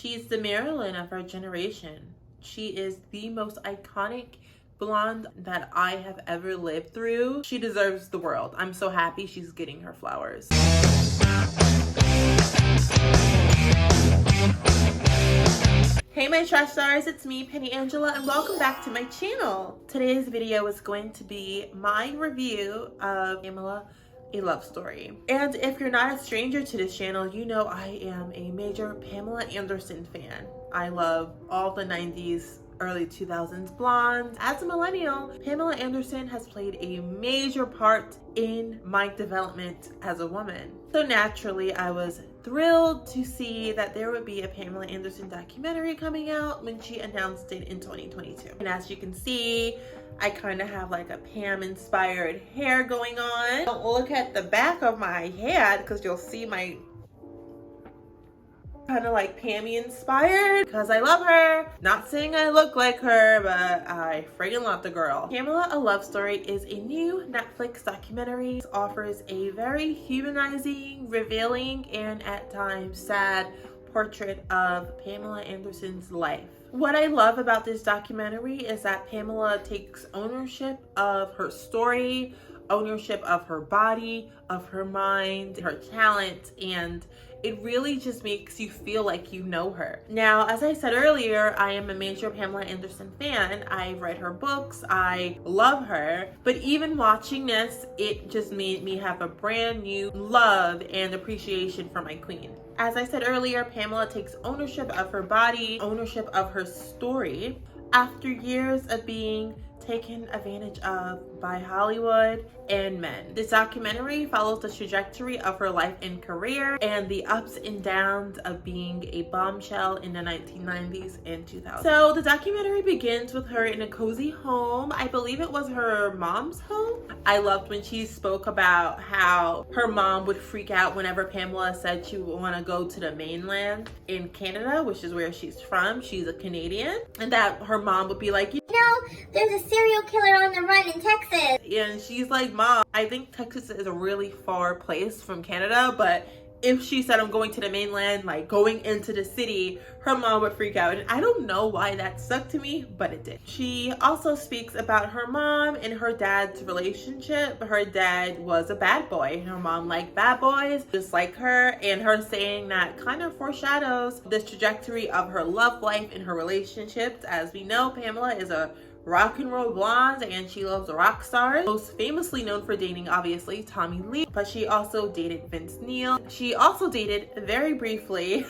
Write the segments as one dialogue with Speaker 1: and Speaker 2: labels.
Speaker 1: She's the Marilyn of her generation. She is the most iconic blonde that I have ever lived through. She deserves the world. I'm so happy she's getting her flowers. Hey my trash stars, it's me, Penny Angela, and welcome back to my channel. Today's video is going to be my review of Pamela, A Love Story. And if you're not a stranger to this channel, you know I am a major Pamela Anderson fan. I love all the 90s, early 2000s blondes. As a millennial, Pamela Anderson has played a major part in my development as a woman. So naturally, I was thrilled to see that there would be a Pamela Anderson documentary coming out when she announced it in 2022. And as you can see, I kind of have like a Pam inspired hair going on. Don't look at the back of my head because you'll see my kind of like Pammy inspired because I love her. Not saying I look like her, but I friggin' love the girl. Pamela, A Love Story is a new Netflix documentary. It offers a very humanizing, revealing, and at times sad portrait of Pamela Anderson's life. What I love about this documentary is that Pamela takes ownership of her story, ownership of her body, of her mind, her talent, and it really just makes you feel like you know her. Now, as I said earlier, I am a major Pamela Anderson fan. I've read her books. I love her. But even watching this, it just made me have a brand new love and appreciation for my queen. As I said earlier, Pamela takes ownership of her body, ownership of her story. After years of being taken advantage of by Hollywood and men. This documentary follows the trajectory of her life and career and the ups and downs of being a bombshell in the 1990s and 2000s. So the documentary begins with her in a cozy home. I believe it was her mom's home. I loved when she spoke about how her mom would freak out whenever Pamela said she would want to go to the mainland in Canada, which is where she's from. She's a Canadian. And that her mom would be like, you
Speaker 2: know, there's a serial killer on the run in Texas.
Speaker 1: And she's like, Mom, I think Texas is a really far place from Canada, but if she said I'm going to the mainland, like going into the city, her mom would freak out. And I don't know why that stuck to me, but it did. She also speaks about her mom and her dad's relationship. Her dad was a bad boy and her mom liked bad boys just like her, and her saying that kind of foreshadows this trajectory of her love life and her relationships. As we know, Pamela is a rock and roll blonde and she loves rock stars, most famously known for dating obviously Tommy Lee, but she also dated Vince Neil. She also dated very briefly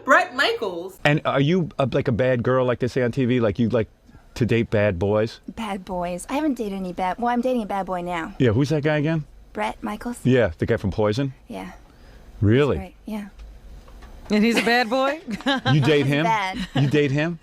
Speaker 1: Bret Michaels.
Speaker 3: And are you like a bad girl, like they say on TV, like you like to date bad boys?
Speaker 4: Bad boys? I haven't dated any bad. Well, I'm dating a bad boy now.
Speaker 3: Yeah, who's that guy again?
Speaker 4: Bret Michaels.
Speaker 3: Yeah, the guy from Poison.
Speaker 4: Yeah.
Speaker 3: Really?
Speaker 4: Right. Yeah.
Speaker 5: And he's a bad boy?
Speaker 3: You date him?
Speaker 4: Bad.
Speaker 3: You date him?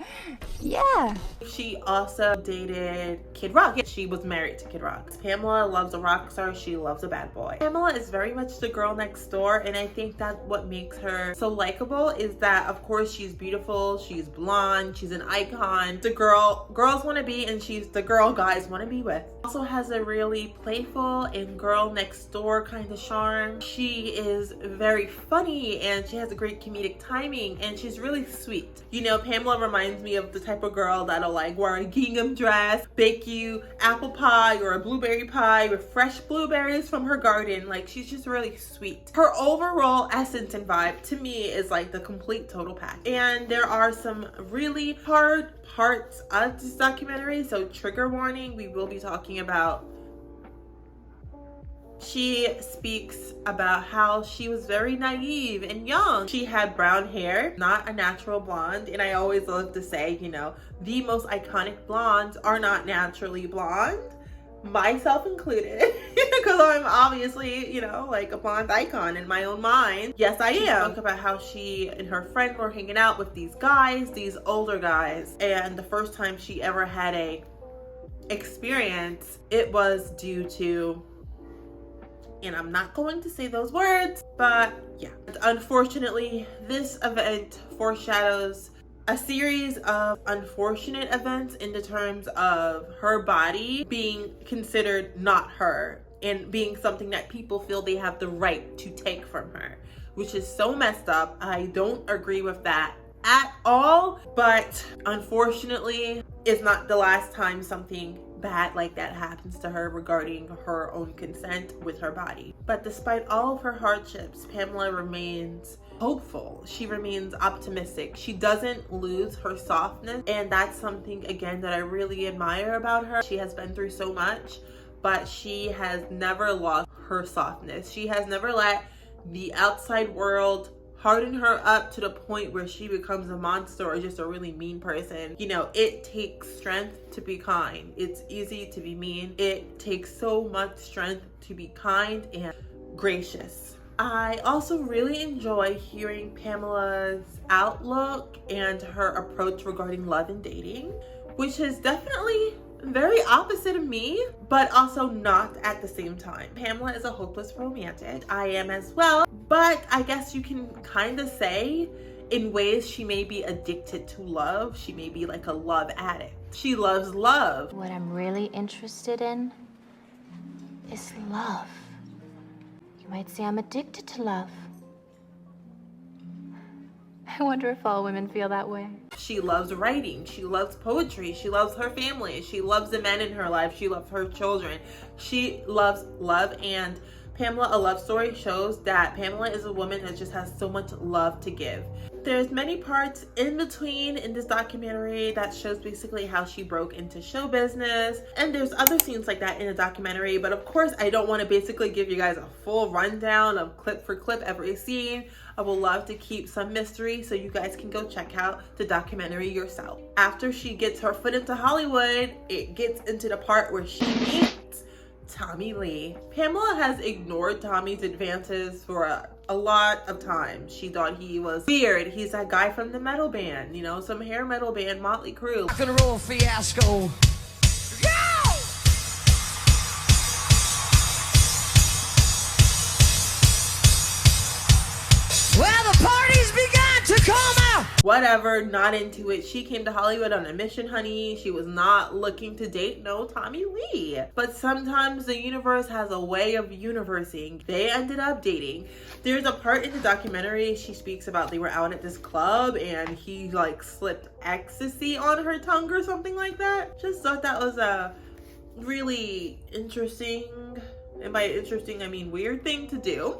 Speaker 4: Yeah.
Speaker 1: She also dated Kid Rock. She was married to Kid Rock. Pamela loves a rock star. She loves a bad boy. Pamela is very much the girl next door, and I think that what makes her so likable is that, of course, she's beautiful, she's blonde, she's an icon. The girl girls want to be, and she's the girl guys want to be with. Also has a really playful and girl next door kind of charm. She is very funny and she has a great comedic timing, and she's really sweet. You know, Pamela reminds me of the type of girl that'll like wear a gingham dress, bake you apple pie or a blueberry pie with fresh blueberries from her garden. Like, she's just really sweet. Her overall essence and vibe to me is like the complete total pack. And there are some really hard parts of this documentary, so trigger warning, we will be talking about. She speaks about how she was very naive and young. She had brown hair, not a natural blonde. And I always love to say, you know, the most iconic blondes are not naturally blonde, myself included, because I'm obviously, you know, like a blonde icon in my own mind. Yes, I am. She spoke about how she and her friend were hanging out with these guys, these older guys. And the first time she ever had a experience, it was due to, and I'm not going to say those words, but yeah. Unfortunately, this event foreshadows a series of unfortunate events in the terms of her body being considered not her and being something that people feel they have the right to take from her. which is so messed up. I don't agree with that at all, but unfortunately, it's not the last time something bad like that happens to her regarding her own consent with her body. But despite all of her hardships, Pamela remains hopeful. She remains optimistic. She doesn't lose her softness, and that's something again that I really admire about her. She has been through so much, but she has never lost her softness. She has never let the outside world harden her up to the point where she becomes a monster or just a really mean person. You know, it takes strength to be kind. It's easy to be mean. It takes so much strength to be kind and gracious. I also really enjoy hearing Pamela's outlook and her approach regarding love and dating, which is definitely very opposite of me, but also not at the same time. Pamela is a hopeless romantic. I am as well, but I guess you can kind of say in ways she may be addicted to love. She may be like a love addict. She loves love.
Speaker 6: What I'm really interested in is love. You might say I'm addicted to love. I wonder if all women feel that way.
Speaker 1: She loves writing. She loves poetry. She loves her family. She loves the men in her life. She loves her children. She loves love, and Pamela, A Love Story shows that Pamela is a woman that just has so much love to give. There's many parts in between in this documentary that shows basically how she broke into show business, and there's other scenes like that in the documentary, but of course I don't want to basically give you guys a full rundown of clip for clip every scene. I would love to keep some mystery so you guys can go check out the documentary yourself. After she gets her foot into Hollywood, it gets into the part where she meets Tommy Lee. Pamela has ignored Tommy's advances for a lot of time. She thought he was weird. He's that guy from the metal band, you know, some hair metal band, Motley Crue.
Speaker 7: Rock and roll fiasco. Well, the party's begun to come out.
Speaker 1: Whatever, not into it. She came to Hollywood on a mission, honey. She was not looking to date no Tommy Lee. But sometimes the universe has a way of universing. They ended up dating. There's a part in the documentary she speaks about they were out at this club and he like slipped ecstasy on her tongue or something like that. Just thought that was a really interesting, and by interesting I mean weird thing to do.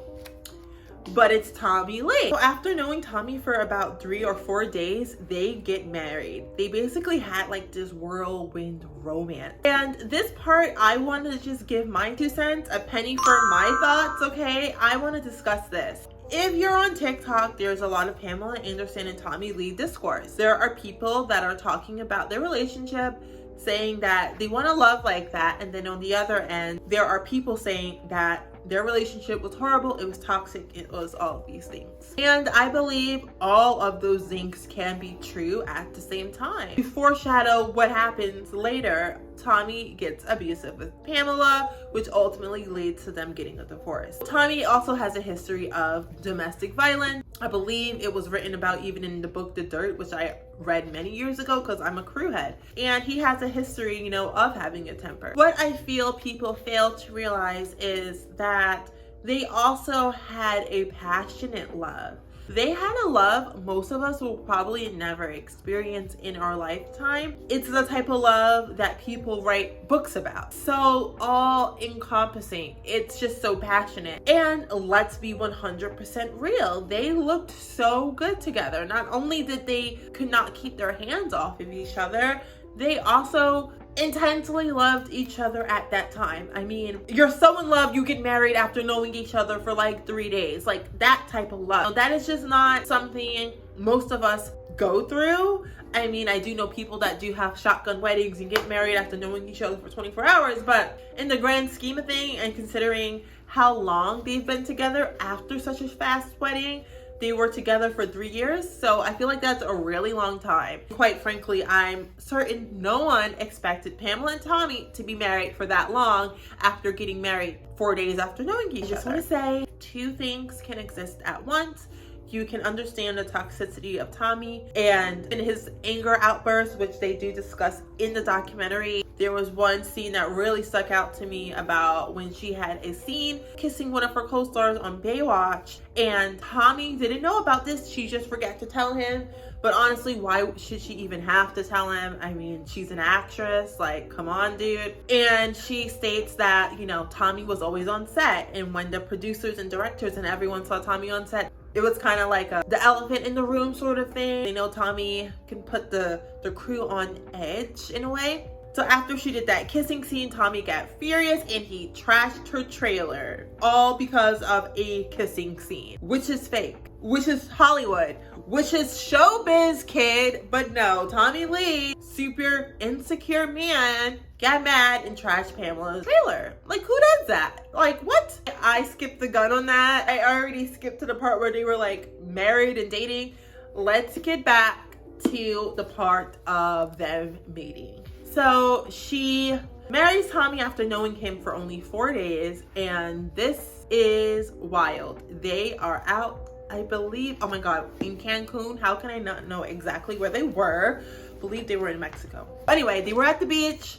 Speaker 1: But it's Tommy Lee. So after knowing Tommy for about 3 or 4 days, they get married. They basically had like this whirlwind romance. And this part, I want to just give my 2 cents, a penny for my thoughts, okay? I want to discuss this. If you're on TikTok, there's a lot of Pamela Anderson and Tommy Lee discourse. There are people that are talking about their relationship, saying that they want to love like that, and then on the other end, there are people saying that their relationship was horrible, it was toxic, it was all of these things. And I believe all of those things can be true at the same time. To foreshadow what happens later, Tommy gets abusive with Pamela, which ultimately leads to them getting a divorce. Tommy also has a history of domestic violence. I believe it was written about even in the book The Dirt, which I read many years ago because I'm a crew head. And he has a history, you know, of having a temper. What I feel people fail to realize is that they also had a passionate love. They had a love most of us will probably never experience in our lifetime. It's the type of love that people write books about. So all encompassing. It's just so passionate. And let's be 100% real. They looked so good together. Not only did they could not keep their hands off of each other, they also intensely loved each other at that time. I mean, you're so in love, you get married after knowing each other for like 3 days. Like that type of love. That is just not something most of us go through. I mean, I do know people that do have shotgun weddings and get married after knowing each other for 24 hours, but in the grand scheme of things and considering how long they've been together after such a fast wedding, they were together for 3 years, so I feel like that's a really long time. Quite frankly, I'm certain no one expected Pamela and Tommy to be married for that long after getting married 4 days after knowing each other. I just want to say 2 things can exist at once. You can understand the toxicity of Tommy and in his anger outbursts, which they do discuss in the documentary. There was one scene that really stuck out to me about when she had a scene kissing one of her co-stars on Baywatch, and Tommy didn't know about this. She just forgot to tell him. But honestly, why should she even have to tell him? I mean, she's an actress, like, come on, dude. And she states that, you know, Tommy was always on set, and when the producers and directors and everyone saw Tommy on set, it was kind of like the elephant in the room sort of thing. You know, Tommy can put the crew on edge in a way. So after she did that kissing scene, Tommy got furious and he trashed her trailer, all because of a kissing scene, which is fake, which is Hollywood, which is showbiz, kid. But no, Tommy Lee, super insecure man, got mad and trashed Pamela's trailer. Like, who does that? Like, what? I skipped the gun on that. I already skipped to the part where they were like married and dating. Let's get back to the part of them meeting. So she marries Tommy after knowing him for only 4 days, and this is wild. They are out, I believe, oh my God, in Cancun. How can I not know exactly where they were? I believe they were in Mexico. Anyway, they were at the beach,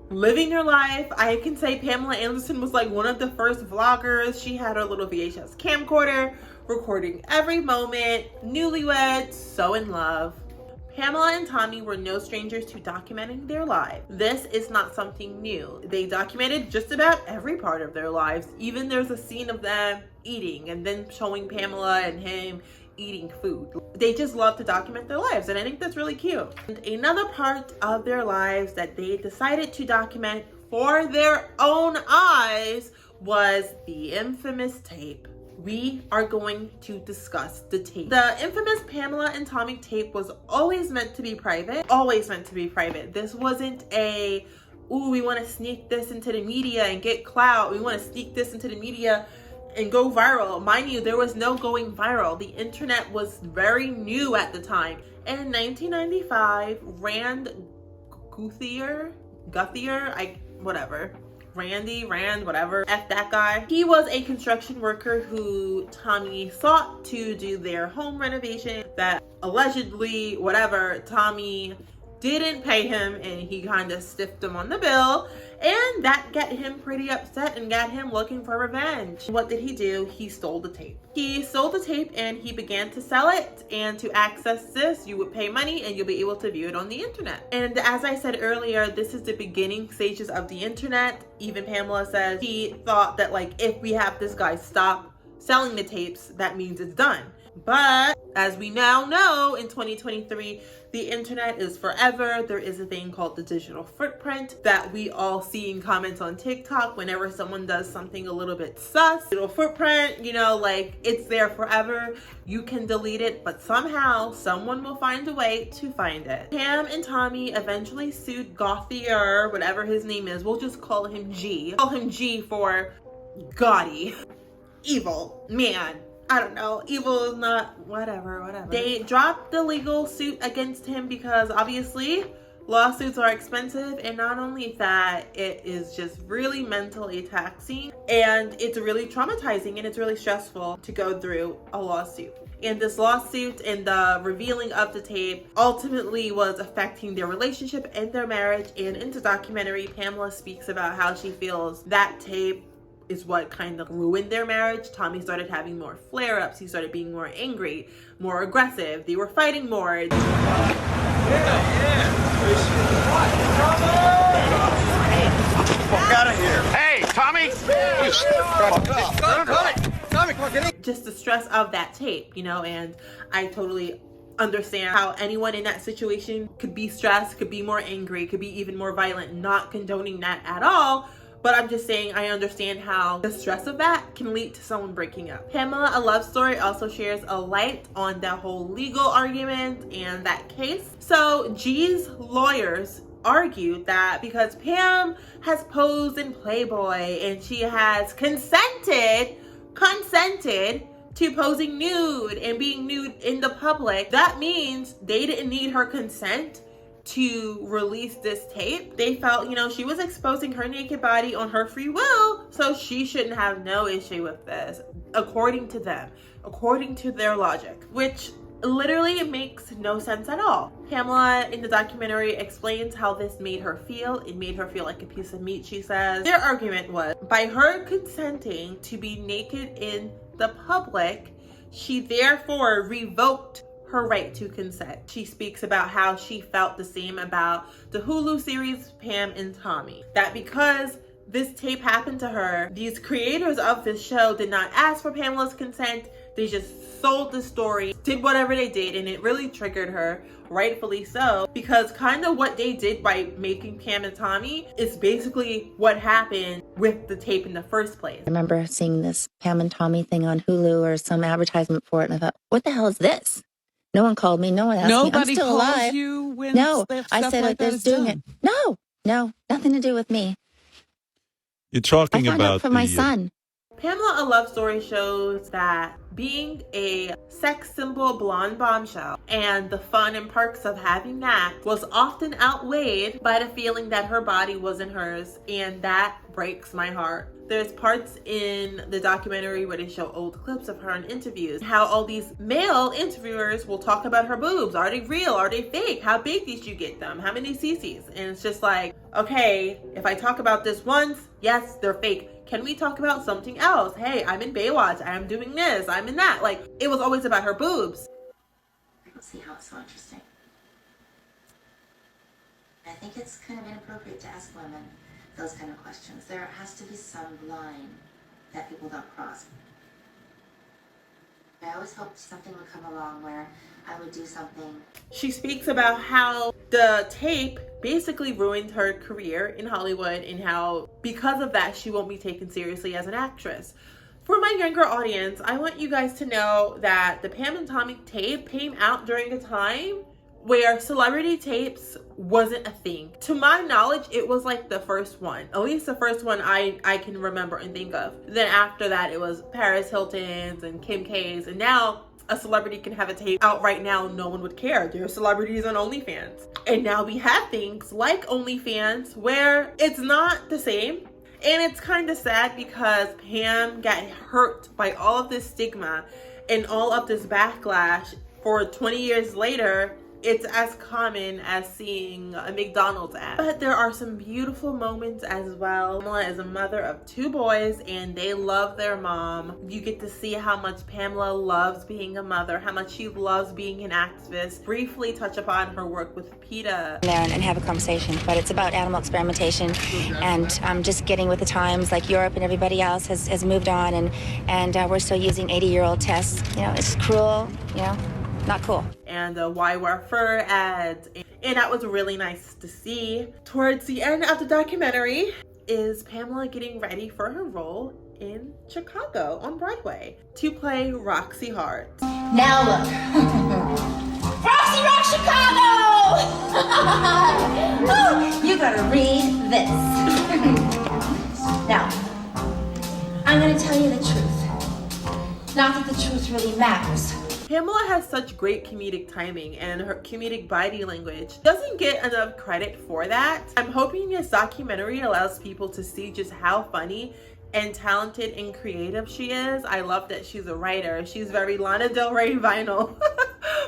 Speaker 1: living their life. I can say Pamela Anderson was like one of the first vloggers. She had her little VHS camcorder, recording every moment. Newlyweds, so in love. Pamela and Tommy were no strangers to documenting their lives. This is not something new. They documented just about every part of their lives. Even there's a scene of them eating and then showing Pamela and him eating food. They just love to document their lives, and I think that's really cute. And another part of their lives that they decided to document for their own eyes was the infamous tape. We are going to discuss the tape. The infamous Pamela and Tommy tape was always meant to be private. Always meant to be private. This wasn't a, ooh, we want to sneak this into the media and get clout. We want to sneak this into the media and go viral. Mind you, there was no going viral. The internet was very new at the time. In 1995, Rand Guthier, whatever, F that guy. He was a construction worker who Tommy sought to do their home renovation that allegedly, whatever, Tommy didn't pay him and he kind of stiffed him on the bill, and that got him pretty upset and got him looking for revenge. What did he do? He stole the tape. He sold the tape and he began to sell it, and to access this you would pay money and you'll be able to view it on the internet. And as I said earlier, this is the beginning stages of the internet. Even Pamela says he thought that, like, if we have this guy stop selling the tapes, that means it's done. But as we now know, in 2023, the internet is forever. There is a thing called the digital footprint that we all see in comments on TikTok whenever someone does something a little bit sus. Digital footprint, you know, like, it's there forever. You can delete it, but somehow someone will find a way to find it. Pam and Tommy eventually sued Gothier, whatever his name is. We'll just call him G. Call him G for gaudy, evil man. I don't know, evil is not, whatever. They dropped the legal suit against him because obviously lawsuits are expensive, and not only that, it is just really mentally taxing, and it's really traumatizing, and it's really stressful to go through a lawsuit. And this lawsuit and the revealing of the tape ultimately was affecting their relationship and their marriage. And in the documentary, Pamela speaks about how she feels that tape is what kind of ruined their marriage. Tommy started having more flare-ups. He started being more angry, more aggressive. They were fighting more.
Speaker 3: Fuck out of here. Hey, Tommy!
Speaker 7: Tommy, come on, get in.
Speaker 1: Just the stress of that tape, you know, and I totally understand how anyone in that situation could be stressed, could be more angry, could be even more violent, not condoning that at all. But I'm just saying, I understand how the stress of that can lead to someone breaking up. Pamela, A Love Story also shares a light on that whole legal argument and that case. So G's lawyers argued that because Pam has posed in Playboy and she has consented to posing nude and being nude in the public, that means they didn't need her consent to release this tape. They felt, she was exposing her naked body on her free will, so she shouldn't have no issue with this, according to them, according to their logic, which literally it makes no sense at all. Pamela in the documentary explains how this made her feel. It made her feel like a piece of meat, she says. Their argument was, by her consenting to be naked in the public, she therefore revoked her right to consent. She speaks about how she felt the same about the Hulu series Pam and Tommy. That because this tape happened to her, these creators of this show did not ask for Pamela's consent. They just sold the story, did whatever they did, and it really triggered her, rightfully so, because kind of what they did by making Pam and Tommy is basically what happened with the tape in the first place.
Speaker 8: I remember seeing this Pam and Tommy thing on Hulu or some advertisement for it, and I thought, what the hell is this? No one called me. No one asked me. I'm still alive.
Speaker 5: Nobody calls you when
Speaker 8: no,
Speaker 5: stuff
Speaker 8: I said
Speaker 5: like
Speaker 8: that there's doing it. No, nothing to do with me.
Speaker 3: You're talking
Speaker 8: I found out from my son.
Speaker 1: Pamela, a Love Story shows that being a sex symbol blonde bombshell and the fun and perks of having that was often outweighed by the feeling that her body wasn't hers, and that breaks my heart. There's parts in the documentary where they show old clips of her in interviews, how all these male interviewers will talk about her boobs. Are they real? Are they fake? How big did you get them? How many cc's? And it's just like, okay, if I talk about this once, yes, they're fake. Can we talk about something else? Hey, I'm in Baywatch. I'm doing this. I'm in that. Like, it was always about her boobs.
Speaker 9: I don't see how it's so interesting. I think it's kind of inappropriate to ask women those kind of questions. There has to be some line that people don't cross. I always hoped something would come along where I would do something.
Speaker 1: She speaks about how the tape basically ruined her career in Hollywood and how because of that she won't be taken seriously as an actress. For my younger audience, I want you guys to know that the Pam and Tommy tape came out during a time where celebrity tapes wasn't a thing. To my knowledge, it was like the first one. At least the first one I can remember and think of. Then after that, it was Paris Hilton's and Kim K's. And now a celebrity can have a tape out right now. No one would care. There are celebrities on OnlyFans. And now we have things like OnlyFans where it's not the same. And it's kind of sad because Pam got hurt by all of this stigma and all of this backlash. For 20 years later, it's as common as seeing a McDonald's ad. But there are some beautiful moments as well. Pamela is a mother of 2 boys and they love their mom. You get to see how much Pamela loves being a mother, how much she loves being an activist. Briefly touch upon her work with PETA.
Speaker 8: And have a conversation, but it's about animal experimentation and just getting with the times. Like Europe and everybody else has moved on and we're still using 80-year-old tests. It's cruel, not cool.
Speaker 1: And the why wear fur ads, and that was really nice to see. Towards the end of the documentary is Pamela getting ready for her role in Chicago on Broadway to play Roxy Hart.
Speaker 2: Now look. Roxy Rock Chicago! You gotta read this. Now, I'm gonna tell you the truth. Not that the truth really matters.
Speaker 1: Pamela has such great comedic timing and her comedic body language doesn't get enough credit for that. I'm hoping this documentary allows people to see just how funny and talented and creative she is. I love that she's a writer. She's very Lana Del Rey vinyl,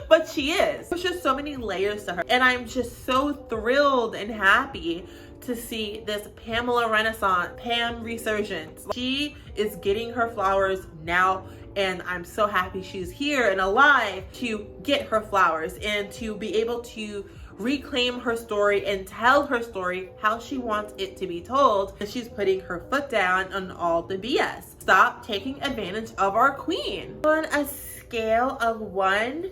Speaker 1: but she is. There's just so many layers to her. And I'm just so thrilled and happy to see this Pamela Renaissance, Pam resurgence. She is getting her flowers now. And I'm so happy she's here and alive to get her flowers and to be able to reclaim her story and tell her story how she wants it to be told. And she's putting her foot down on all the BS. Stop taking advantage of our queen. On a scale of 1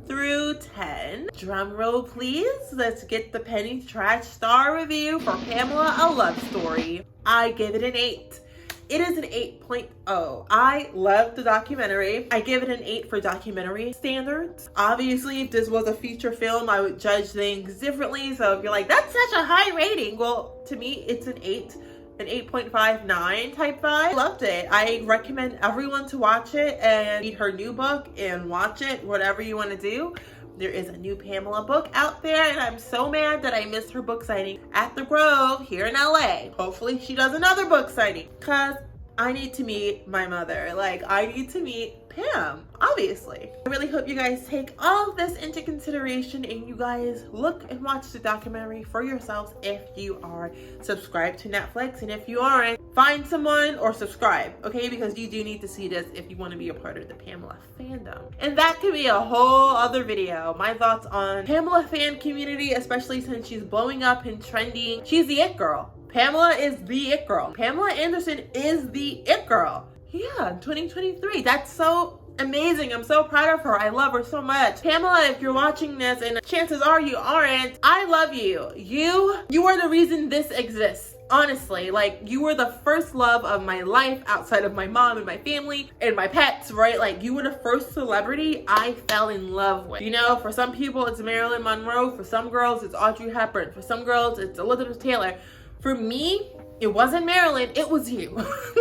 Speaker 1: through 10, drum roll please, let's get the penny trash star review for Pamela, a Love Story. I give it an 8. It is an 8.0. I love the documentary. I give it an 8 for documentary standards. Obviously, if this was a feature film, I would judge things differently. So if you're like, that's such a high rating, well, to me, it's an 8, an 8.59 type vibe. I loved it. I recommend everyone to watch it and read her new book and watch it, whatever you want to do. There is a new Pamela book out there, and I'm so mad that I missed her book signing at the Grove here in LA. Hopefully she does another book signing, because I need to meet my mother. Like, I need to meet Pam, obviously. I really hope you guys take all of this into consideration and you guys look and watch the documentary for yourselves if you are subscribed to Netflix. And if you aren't, find someone or subscribe, okay? Because you do need to see this if you want to be a part of the Pamela fandom. And that could be a whole other video. My thoughts on Pamela fan community, especially since she's blowing up and trending. She's the it girl. Pamela is the it girl. Pamela Anderson is the it girl. Yeah, 2023. That's so amazing. I'm so proud of her. I love her so much. Pamela, if you're watching this, and chances are you aren't, I love you. You are the reason this exists. Honestly, like, you were the first love of my life outside of my mom and my family and my pets, right? Like, you were the first celebrity I fell in love with. You know, for some people it's Marilyn Monroe. For some girls it's Audrey Hepburn. For some girls it's Elizabeth Taylor. For me, it wasn't Marilyn, it was you.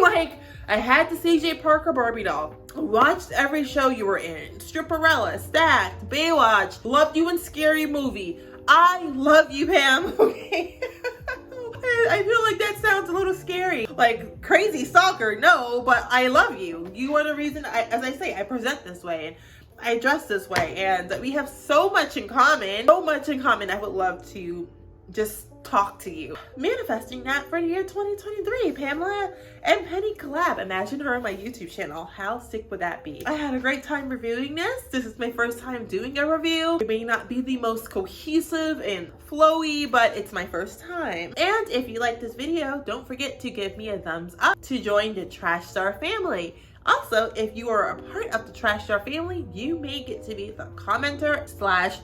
Speaker 1: Like, I had the CJ Parker Barbie doll. Watched every show you were in. Stripperella, Stacked, Baywatch, loved you in Scary Movie. I love you, Pam, okay? I feel like that sounds a little scary. Like, crazy stalker, no, but I love you. You are the reason, as I say, I present this way and I dress this way. And we have so much in common. So much in common. I would love to just talk to you. Manifesting that for the year 2023, Pamela and Penny collab. Imagine her on my YouTube channel. How sick would that be? I had a great time reviewing this. This is my first time doing a review. It may not be the most cohesive and flowy, but it's my first time. And if you like this video, don't forget to give me a thumbs up to join the Trash Star family. Also, if you are a part of the Trash Star family, you may get to be the commenter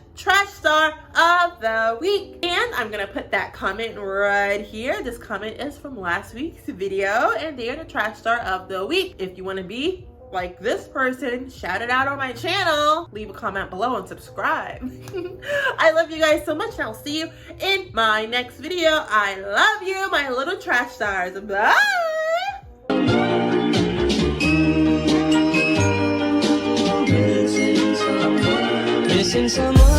Speaker 1: / Trash Star of the week. And I'm gonna put that comment right here. This comment is from last week's video, and they're the Trash Star of the week. If you wanna be like this person, shout it out on my channel, leave a comment below and subscribe. I love you guys so much, and I'll see you in my next video. I love you, my little Trash Stars. Bye!
Speaker 7: Missing someone